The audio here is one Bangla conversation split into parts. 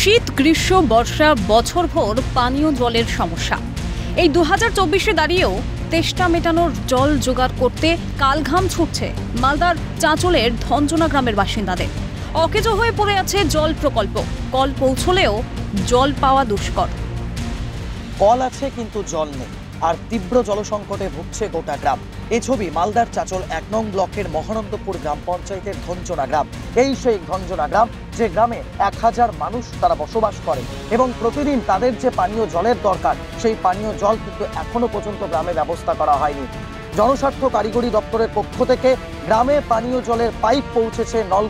শীত, গ্রীষ্ম, বর্ষা, বছরভর পানীয় জলের সমস্যা। এই 2024-এ দাঁড়িয়েও তেষ্টা মেটানোর জল জোগাড় করতে কালঘাম ছুটছে মালদার চাঁচলের ধঞ্জনা গ্রামের বাসিন্দাদের। অকেজো হয়ে পড়ে আছে জল প্রকল্প। কল পৌঁছলেও জল পাওয়া দুষ্কর। কল আছে কিন্তু জল নেই, আর তীব্র জলসংকটে ভুগছে গোটা গ্রাম। এই ছবি মালদার চাঁচল 1 নং ব্লকের মহানন্দপুর গ্রাম পঞ্চায়েতের ধঞ্জনা গ্রাম। এই সেই ধঞ্জনা গ্রাম, যে গ্রামে 1000 মানুষ তারা বসবাস করে এবং প্রতিদিন তাদের যে পানীয় জলের দরকার, সেই পানীয় জল কিন্তু এখনো পর্যন্ত গ্রামে ব্যবস্থা করা হয়নি। জনস্বার্থ কারিগরি দপ্তরের পক্ষ থেকে গ্রামে পানীয় জলের পাইপ পৌঁছেছে, নল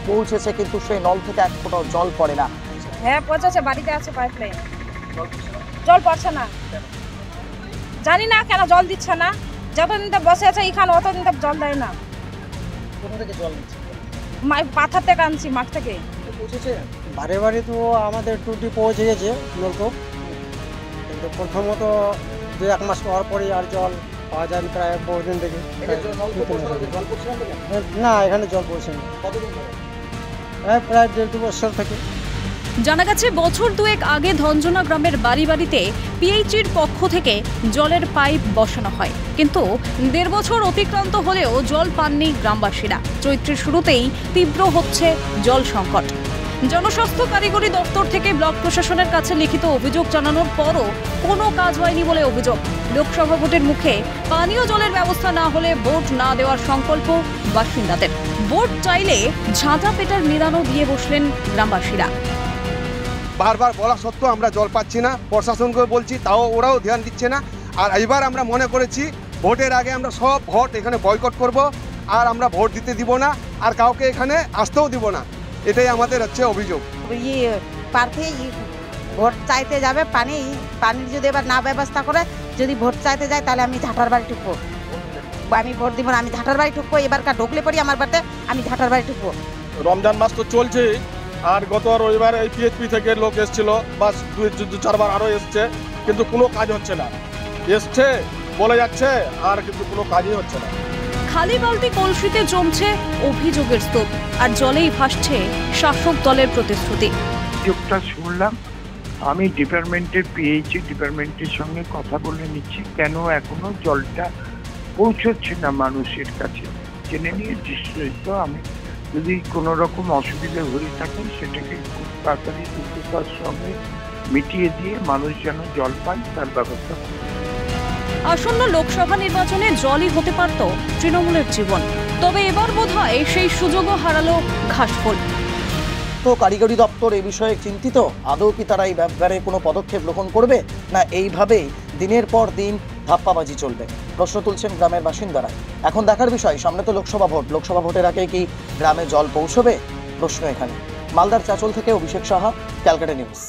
পৌঁছেছে, কিন্তু সেই নল থেকে এক ফোঁটাও জল পড়ে না। হ্যাঁ পৌঁছেছে, বাড়িতে আছে পাইপলাইন, জল পড়ছে না। জানি না কেন জল দিচ্ছে না। যতদিন তো বসে আছে এখানে অতদিন তো জল দেয় না। কোথা থেকে জল নিচ্ছে? পাথর থেকে আনছি, মাঠ থেকে। পৌঁছেছে বাড়ি বাড়ি তো আমাদের টুটি পৌঁছে গেছে নলকূপ, কিন্তু প্রথমত 2-1 মাস পর পরই আর জল পাওয়া যায় প্রায় বহুদিন থেকে। না, এখানে জল পৌঁছে না। কতদিন ধরে? প্রায় 1.5-2 বছর থেকে। জানা গেছে বছর দুয়েক আগে ধঞ্জনা গ্রামের বাড়ি বাড়িতে পিএইচির পক্ষ থেকে জলের পাইপ বসানো হয়, কিন্তু 1.5 বছর অতিক্রান্ত হলেও জল পাননি গ্রামবাসীরা। চৈত্রের শুরুতেই তীব্র হচ্ছে জল সংকট। জনস্বাস্থ্য কারিগরি দপ্তর থেকে ব্লক প্রশাসনের কাছে লিখিত অভিযোগ জানানোর পরও কোনো কাজ হয়নি বলে অভিযোগ। লোকসভা ভোটের মুখে পানীয় জলের ব্যবস্থা না হলে ভোট না দেওয়ার সংকল্প বাসিন্দাদের। ভোট চাইলে ঝাঁটা পেটার নিদানও দিয়ে বসলেন গ্রামবাসীরা। বারবার বলা সত্ত্বেও আমরা জল পাচ্ছি না, প্রশাসনকে বলছি তাও ওরাও ধ্যান দিচ্ছে না। আর এবার আমরা মনে করেছি ভোটের আগে আমরা সব ভোট এখানে বয়কট করব, আর আমরা ভোট দিতে দিব না, আর কাউকে এখানে আসতেও দিব না। এটাই আমাদের হচ্ছে অভিযোগ। প্রার্থী ভোট চাইতে যাবে, পানির যদি এবার না ব্যবস্থা করে যদি ভোট চাইতে যায় তাহলে আমি ঝাঁটার বাড়ি ঢুকবো। আমি ভোট দিব না, আমি ঝাঁটার বাড়ি ঢুকবো। এবারকার ঢুকলে পড়ি আমার বাড়িতে আমি ঝাঁটার বাড়ি ঢুকবো। রমজান মাস তো চলছে, আর গত রবিবার এই পিএইচপি থেকে লোক এসেছিল, বাস 2-4 বার আরও এসছে, কিন্তু কোনো কাজ হচ্ছে না। এসছে বলে যাচ্ছে, আর কিন্তু কোনো কাজই হচ্ছে না। খালি বালতি কলসিতে জমছে অভিযোগের স্তূপ, আর জলেই ভাসছে শাসক দলের প্রতিশ্রুতি। অভিযোগটা শুনলাম, আমি পিএইচি ডিপার্টমেন্টের সঙ্গে কথা বলে নিচ্ছি কেন এখনো জলটা পৌঁছচ্ছে না মানুষের কাছে। জেনে নিয়ে নিশ্চয়ই আমি যদি কোনো রকম অসুবিধা হয়ে থাকে সেটাকে খুব তাড়াতাড়ি দ্রুততার সঙ্গে মিটিয়ে দিয়ে মানুষ যেন জল পায় তার ব্যবস্থা করবে। আসন্ন লোকসভা নির্বাচনে জলই হতে পারত তৃণমূলের জীবন, তবে এবার বোধহয় সেই সুযোগও হারালো ঘাসফুল। তো কারিগরি দপ্তর এই বিষয়ে চিন্তিত? আদৌ কি তারা এই ব্যাপারে কোনো পদক্ষেপ গ্রহণ করবে, না এইভাবেই দিনের পর দিন ধাপ্পাবাজি চলবে? প্রশ্ন তুলছেন গ্রামের বাসিন্দারা। এখন দেখার বিষয়, সামনে তো লোকসভা ভোট। লোকসভা ভোটের আগে কি গ্রামে জল পৌঁছবে? প্রশ্ন এখানে। মালদার চাঁচল থেকে অভিষেক সাহা, ক্যালকাটা নিউজ।